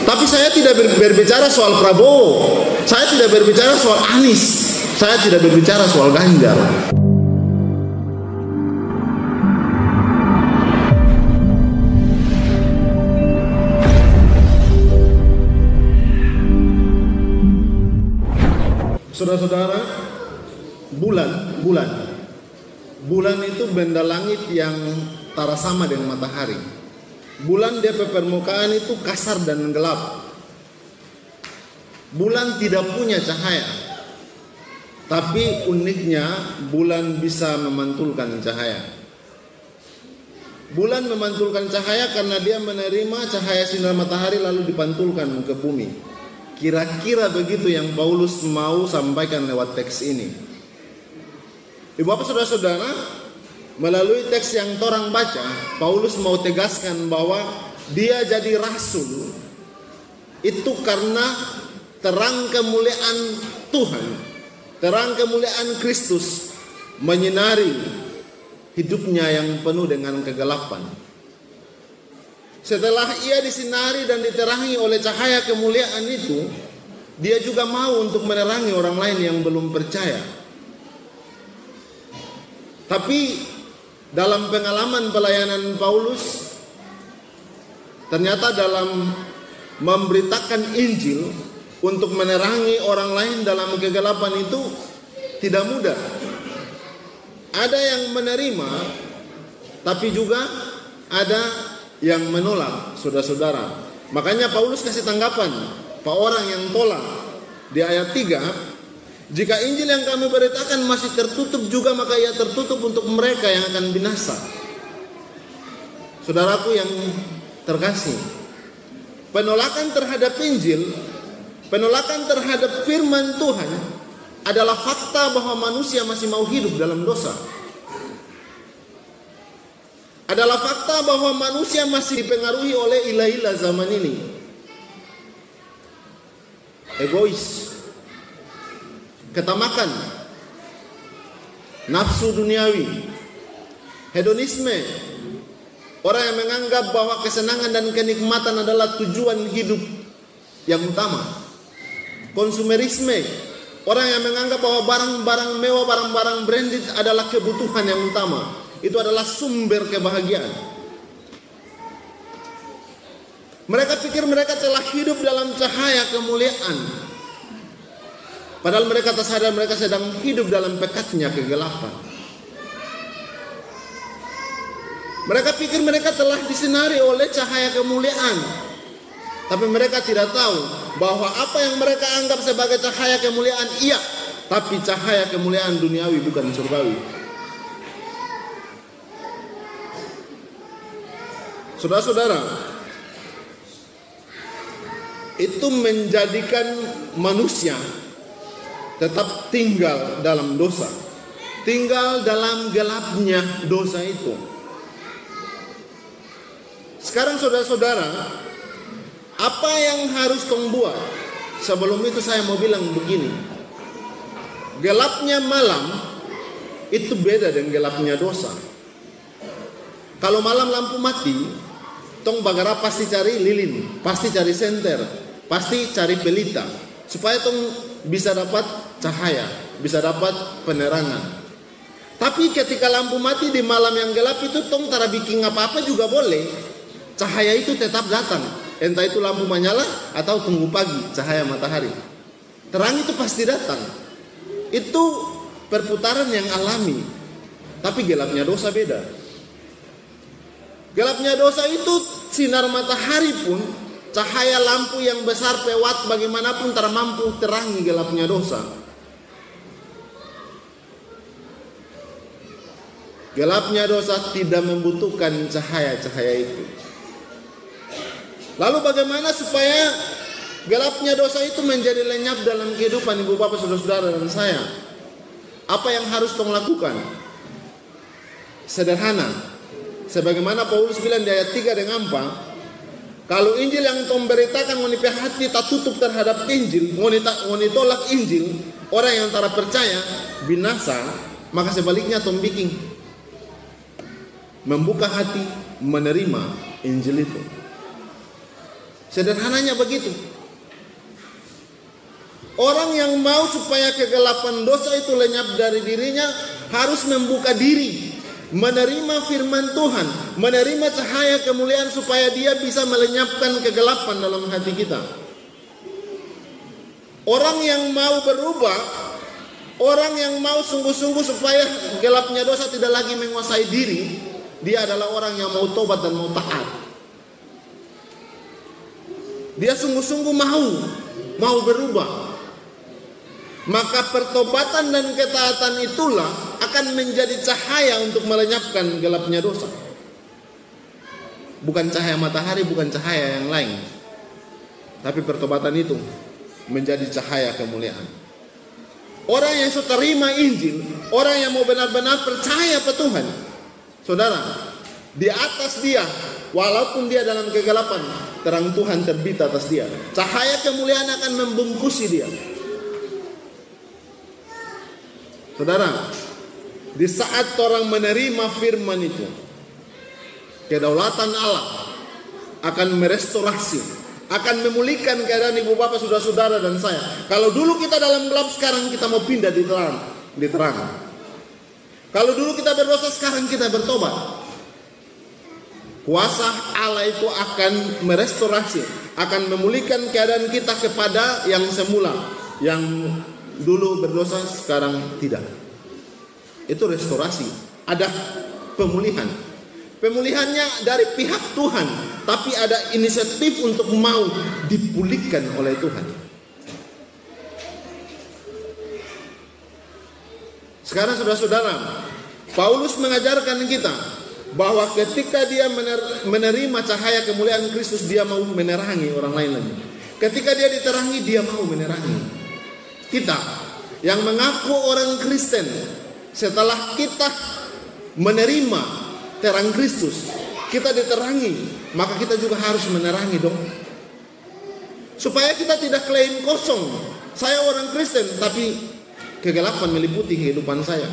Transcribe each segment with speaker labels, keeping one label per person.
Speaker 1: Tapi saya tidak berbicara soal Prabowo, saya tidak berbicara soal Anies, saya tidak berbicara soal Ganjar. Saudara-saudara, bulan itu benda langit yang tara sama dengan matahari. Bulan DP permukaan itu kasar dan gelap. Bulan tidak punya cahaya. Tapi uniknya bulan bisa memantulkan cahaya. Bulan memantulkan cahaya karena dia menerima cahaya sinar matahari lalu dipantulkan ke bumi. Kira-kira begitu yang Paulus mau sampaikan lewat teks ini. Ibu bapak saudara-saudara, melalui teks yang torang baca, Paulus mau tegaskan bahwa dia jadi rasul itu karena terang kemuliaan Tuhan, terang kemuliaan Kristus menyinari hidupnya yang penuh dengan kegelapan. Setelah ia disinari dan diterangi oleh cahaya kemuliaan itu, dia juga mau untuk menerangi orang lain yang belum percaya. Tapi dalam pengalaman pelayanan Paulus, ternyata dalam memberitakan Injil untuk menerangi orang lain dalam kegelapan itu tidak mudah. Ada yang menerima, tapi juga ada yang menolak, saudara-saudara. Makanya Paulus kasih tanggapan Pak orang yang tolak di ayat 3, jika Injil yang kami beritakan masih tertutup juga, maka ia tertutup untuk mereka yang akan binasa. Saudaraku yang terkasih, penolakan terhadap Injil, penolakan terhadap firman Tuhan adalah fakta bahwa manusia masih mau hidup dalam dosa. Adalah fakta bahwa manusia masih dipengaruhi oleh ilah-ilah zaman ini. Egois, ketamakan, nafsu duniawi, hedonisme. Orang yang menganggap bahwa kesenangan dan kenikmatan adalah tujuan hidup yang utama. Konsumerisme, orang yang menganggap bahwa barang-barang mewah, barang-barang branded adalah kebutuhan yang utama. Itu adalah sumber kebahagiaan. Mereka pikir mereka telah hidup dalam cahaya kemuliaan, padahal mereka tak sadar mereka sedang hidup dalam pekatnya kegelapan. Mereka pikir mereka telah disinari oleh cahaya kemuliaan, tapi mereka tidak tahu bahwa apa yang mereka anggap sebagai cahaya kemuliaan, iya, tapi cahaya kemuliaan duniawi, bukan surgawi. Saudara-saudara, itu menjadikan manusia tetap tinggal dalam dosa, tinggal dalam gelapnya dosa itu. Sekarang saudara-saudara, apa yang harus tong buat? Sebelum itu saya mau bilang begini, gelapnya malam itu beda dengan gelapnya dosa. Kalau malam lampu mati, tong bagara pasti cari lilin, pasti cari senter, pasti cari pelita, supaya tong bisa dapat cahaya, bisa dapat penerangan. Tapi ketika lampu mati di malam yang gelap itu, tong tara bikin apa-apa juga boleh, cahaya itu tetap datang. Entah itu lampu menyala atau tunggu pagi, cahaya matahari. Terang itu pasti datang. Itu perputaran yang alami. Tapi gelapnya dosa beda. Gelapnya dosa itu sinar matahari pun, cahaya lampu yang besar pewat bagaimanapun tak mampu terangi gelapnya dosa. Gelapnya dosa tidak membutuhkan cahaya-cahaya itu. Lalu bagaimana supaya gelapnya dosa itu menjadi lenyap dalam kehidupan ibu bapak saudara-saudara dan saya? Apa yang harus tong lakukan? Sederhana. Sebagaimana Paulus bilang di ayat 3 dengan 4, kalau Injil yang tong beritakan ngoni hati tak tutup terhadap Injil, ngoni tolak Injil, orang yang tak percaya binasa, maka sebaliknya tong bikin membuka hati menerima Injil itu. Sederhananya begitu. Orang yang mau supaya kegelapan dosa itu lenyap dari dirinya harus membuka diri, menerima firman Tuhan, menerima cahaya kemuliaan supaya dia bisa melenyapkan kegelapan dalam hati kita. Orang yang mau berubah, orang yang mau sungguh-sungguh supaya gelapnya dosa tidak lagi menguasai diri, dia adalah orang yang mau tobat dan mau taat. Dia sungguh-sungguh mau berubah. Maka pertobatan dan ketaatan itulah akan menjadi cahaya untuk melenyapkan gelapnya dosa. Bukan cahaya matahari, bukan cahaya yang lain. Tapi pertobatan itu menjadi cahaya kemuliaan. Orang yang sudah terima Injil, orang yang mau benar-benar percaya pada Tuhan, saudara, di atas dia, walaupun dia dalam kegelapan, terang Tuhan terbit atas dia. Cahaya kemuliaan akan membungkusi dia. Saudara, di saat orang menerima firman itu, kedaulatan Allah akan merestorasi, akan memulihkan keadaan ibu bapak, saudara-saudara dan saya. Kalau dulu kita dalam gelap, sekarang kita mau pindah di terang. Kalau dulu kita berdosa, sekarang kita bertobat. Kuasa Allah itu akan merestorasi, akan memulihkan keadaan kita kepada yang semula, yang dulu berdosa sekarang tidak. Itu restorasi. Ada pemulihan. Pemulihannya dari pihak Tuhan, tapi ada inisiatif untuk mau dipulihkan oleh Tuhan. Sekarang saudara-saudara, Paulus mengajarkan kita bahwa ketika dia menerima cahaya kemuliaan Kristus, dia mau menerangi orang lain lagi. Ketika dia diterangi, dia mau menerangi. Kita yang mengaku orang Kristen, setelah kita menerima terang Kristus, kita diterangi, maka kita juga harus menerangi dong. Supaya kita tidak klaim kosong, saya orang Kristen tapi kegelapan meliputi kehidupan saya.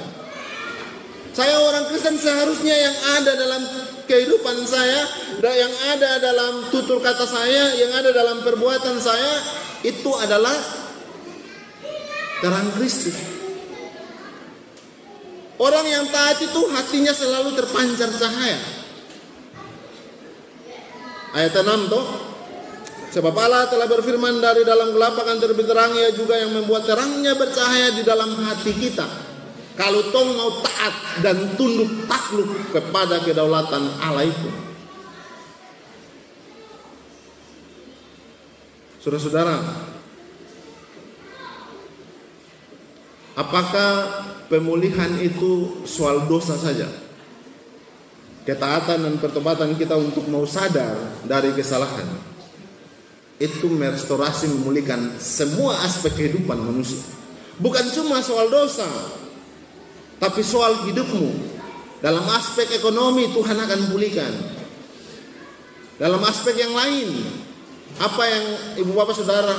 Speaker 1: Saya orang Kristen, seharusnya yang ada dalam kehidupan saya, yang ada dalam tutur kata saya, yang ada dalam perbuatan saya, itu adalah terang Kristus. Orang yang taat itu hatinya selalu terpancar cahaya. Ayat 6 toh, sebab Allah telah berfirman, dari dalam gelap akan terbit terang, Ia juga yang membuat terangnya bercahaya di dalam hati kita. Kalau tong mau taat dan tunduk takluk kepada kedaulatan Allah itu. Saudara-saudara, apakah pemulihan itu soal dosa saja? Ketaatan dan pertobatan kita untuk mau sadar dari kesalahan itu merestorasi, memulihkan semua aspek kehidupan manusia. Bukan cuma soal dosa, tapi soal hidupmu. Dalam aspek ekonomi Tuhan akan pulihkan. Dalam aspek yang lain, apa yang ibu bapak saudara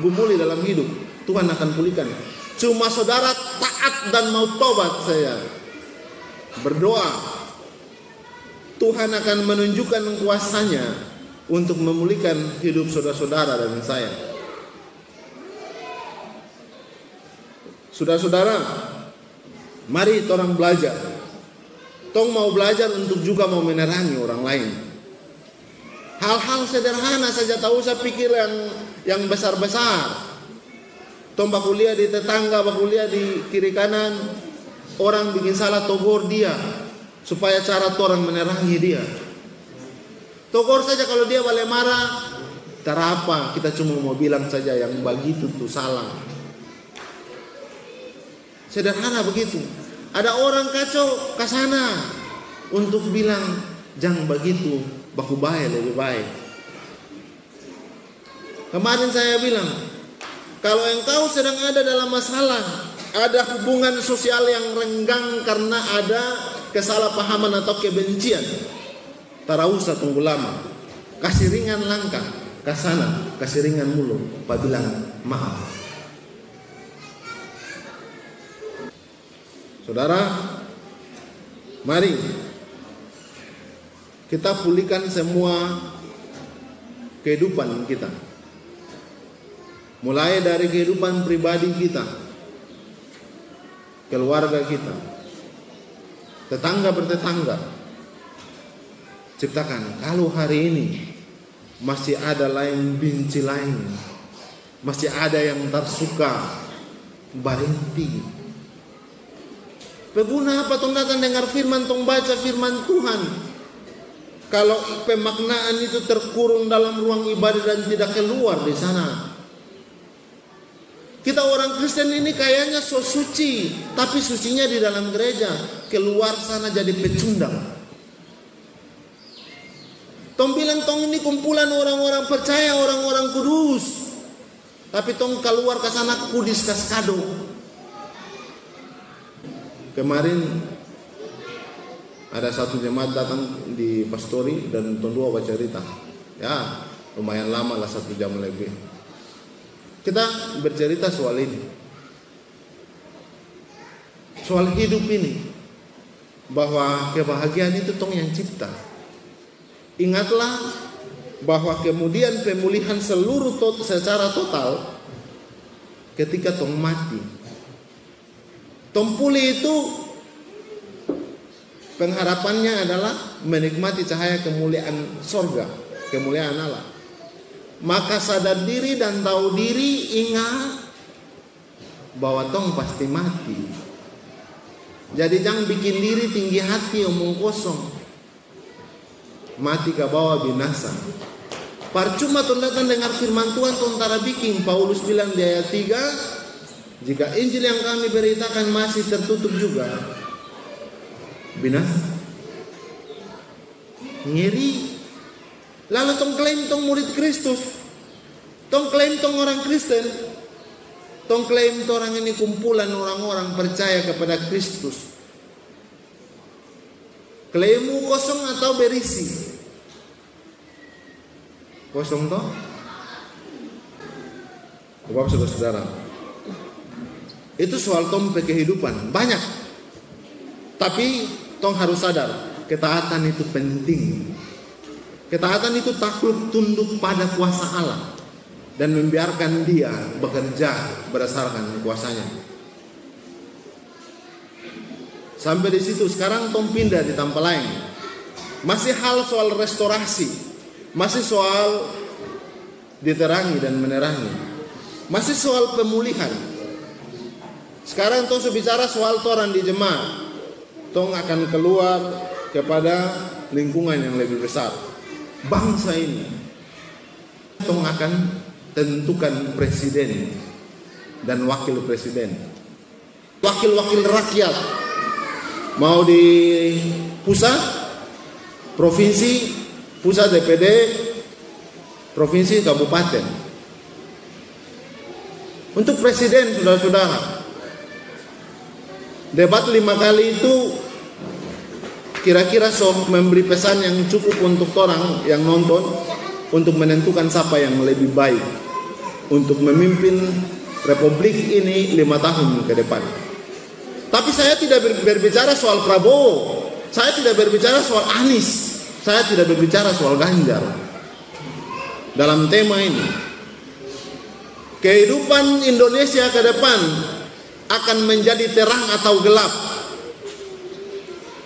Speaker 1: gumuli dalam hidup, Tuhan akan pulihkan. Cuma saudara taat dan mau tobat, saya berdoa, Tuhan akan menunjukkan kuasanya untuk memulihkan hidup saudara-saudara dan saya. Saudara-saudara, mari orang belajar. Tong mau belajar untuk juga mau menerangi orang lain. Hal-hal sederhana saja, tak usah pikir yang besar-besar. Tong bakuliah di tetangga, bakuliah di kiri kanan, orang bikin salah, togor dia, supaya cara orang menerangi dia. Togor saja, kalau dia boleh marah, terapa, kita cuma mau bilang saja yang begitu tuh salah. Sederhana begitu. Ada orang kacau ke sana untuk bilang jangan begitu, baku baik lebih baik. Kemarin saya bilang, kalau engkau sedang ada dalam masalah, ada hubungan sosial yang renggang karena ada kesalahpahaman atau kebencian, tak usah tunggu lama. Kasih ringan langkah ke sana, kasih ringan mulut, Pak bilang maaf. Saudara, mari kita pulihkan semua kehidupan kita. Mulai dari kehidupan pribadi kita, keluarga kita, tetangga bertetangga. Ciptakan, kalau hari ini masih ada lain benci lain, masih ada yang tersuka, berhenti. Peguna apa tong datang dengar firman, tong baca firman Tuhan? Kalau pemaknaan itu terkurung dalam ruang ibadah dan tidak keluar di sana. Kita orang Kristen ini kayaknya so suci, tapi sucinya di dalam gereja, keluar sana jadi pecundang. Tong bilang tong ini kumpulan orang-orang percaya, orang-orang kudus, tapi tong keluar ke sana kudis kaskado. Kemarin ada satu jemaat datang di pastori dan tong dua baca cerita. Ya, lumayan lama lah, 1 jam lebih. Kita bercerita soal ini, soal hidup ini, bahwa kebahagiaan itu tong yang cipta. Ingatlah bahwa kemudian pemulihan seluruh secara total ketika tong mati. Tong pulih itu pengharapannya adalah menikmati cahaya kemuliaan sorga, kemuliaan Allah. Maka sadar diri dan tahu diri, ingat bahwa tong pasti mati. Jadi jangan bikin diri tinggi hati, omong kosong. Mati ke bawah binasa. Percuma tong datang dengar firman Tuhan, tong tara bikin. Paulus bilang di ayat 3, jika Injil yang kami beritakan masih tertutup juga, binasa. Ngeri. Lalu tong klaim tong murid Kristus, tong klaim tong orang Kristen, tong klaim tong orang ini kumpulan orang-orang percaya kepada Kristus. Klaimmu kosong atau berisi? Kosong toh? Bapak saudara-saudara, itu soal tong kehidupan banyak. Tapi tong harus sadar, ketaatan itu penting. Ketaatan itu takluk tunduk pada kuasa Allah dan membiarkan Dia bekerja berdasarkan kuasanya. Sampai di situ. Sekarang tong pindah di tempat lain. Masih hal soal restorasi, masih soal diterangi dan menerangi, masih soal pemulihan. Sekarang tong bicara soal toran di jemaat. Tong akan keluar kepada lingkungan yang lebih besar, bangsa ini. Tong akan tentukan presiden dan wakil presiden, wakil-wakil rakyat, mau di pusat, provinsi, pusat DPD, provinsi, kabupaten. Untuk presiden, saudara-saudara, debat 5 kali itu kira-kira memberi pesan yang cukup untuk orang yang nonton untuk menentukan siapa yang lebih baik untuk memimpin republik ini 5 tahun ke depan. Tapi saya tidak berbicara soal Prabowo, saya tidak berbicara soal Anies, saya tidak berbicara soal Ganjar. Dalam tema ini, kehidupan Indonesia ke depan akan menjadi terang atau gelap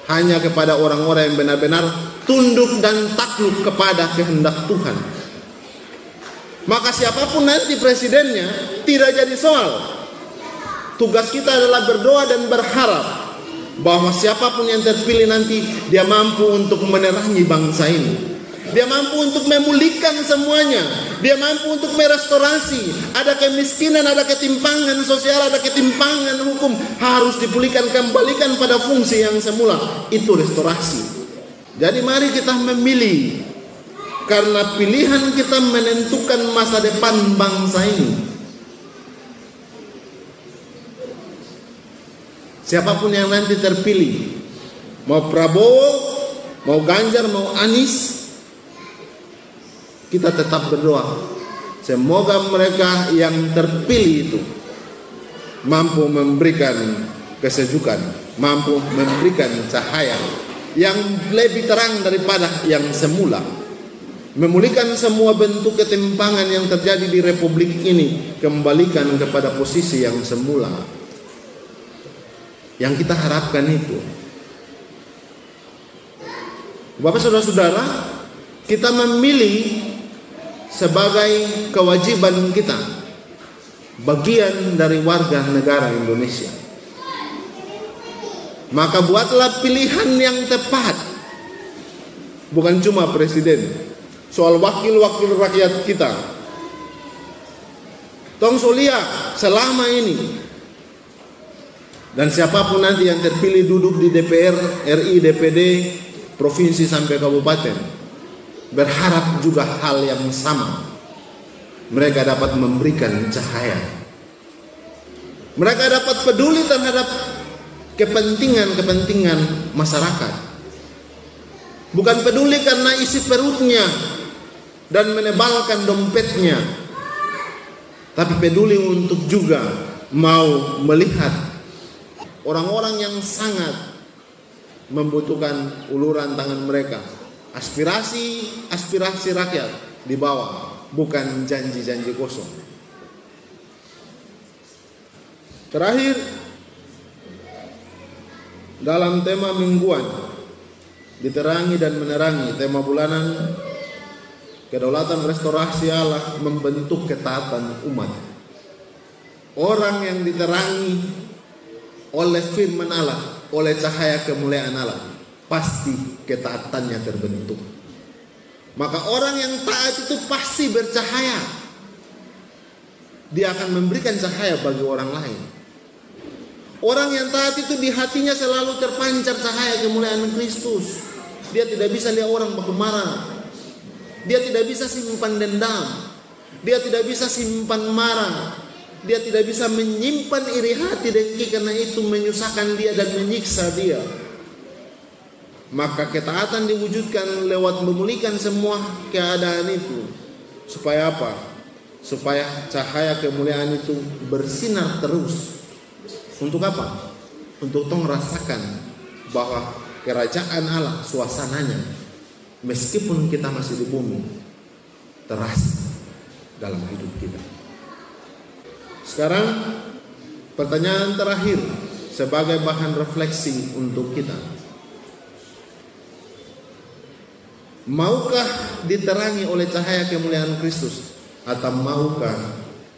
Speaker 1: hanya kepada orang-orang yang benar-benar tunduk dan takluk kepada kehendak Tuhan. Maka siapapun nanti presidennya tidak jadi soal. Tugas kita adalah berdoa dan berharap bahwa siapapun yang terpilih nanti, dia mampu untuk menerangi bangsa ini. Dia mampu untuk memulihkan semuanya. Dia mampu untuk merestorasi. Ada kemiskinan, ada ketimpangan sosial, ada ketimpangan hukum, harus dipulihkan, kembalikan pada fungsi yang semula. Itu restorasi. Jadi mari kita memilih, karena pilihan kita menentukan masa depan bangsa ini. Siapapun yang nanti terpilih, mau Prabowo, mau Ganjar, mau Anies, kita tetap berdoa semoga mereka yang terpilih itu mampu memberikan kesejukan, mampu memberikan cahaya yang lebih terang daripada yang semula. memulihkan semua bentuk ketimpangan yang terjadi di republik ini, kembalikan kepada posisi yang semula. Yang kita harapkan itu, Bapak saudara-saudara, kita memilih sebagai kewajiban kita, bagian dari warga negara Indonesia. Maka buatlah pilihan yang tepat, bukan cuma presiden, soal wakil-wakil rakyat kita. Tong solia selama ini, dan siapapun nanti yang terpilih duduk di DPR, RI, DPD, provinsi sampai kabupaten, berharap juga hal yang sama. Mereka dapat memberikan cahaya. Mereka dapat peduli terhadap kepentingan masyarakat. Bukan peduli karena isi perutnya dan menebalkan dompetnya, tapi peduli untuk juga mau melihat orang-orang yang sangat membutuhkan uluran tangan mereka. Aspirasi rakyat di bawah, bukan janji-janji kosong. Terakhir, dalam tema mingguan, diterangi dan menerangi, tema bulanan, kedaulatan restorasi Allah membentuk ketaatan umat. Orang yang diterangi oleh firman Allah, oleh cahaya kemuliaan Allah, pasti ketaatannya terbentuk. Maka orang yang taat itu pasti bercahaya. Dia akan memberikan cahaya bagi orang lain. Orang yang taat itu di hatinya selalu terpancar cahaya kemuliaan Kristus. Dia tidak bisa lihat orang baku marah. Dia tidak bisa simpan dendam. Dia tidak bisa simpan marah. Dia tidak bisa menyimpan iri hati dengki, karena itu menyusahkan dia dan menyiksa dia. Maka ketaatan diwujudkan lewat memulihkan semua keadaan itu. Supaya apa? Supaya cahaya kemuliaan itu bersinar terus. Untuk apa? Untuk tong rasakan bahwa kerajaan Allah suasananya, meskipun kita masih di bumi, terasa dalam hidup kita. Sekarang pertanyaan terakhir sebagai bahan refleksi untuk kita. Maukah diterangi oleh cahaya kemuliaan Kristus, atau maukah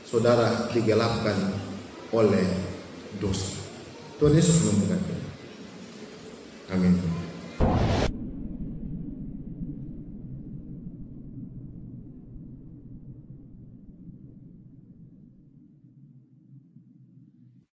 Speaker 1: saudara digelapkan oleh dosa? Tuhan Yesus memberkati. Amin.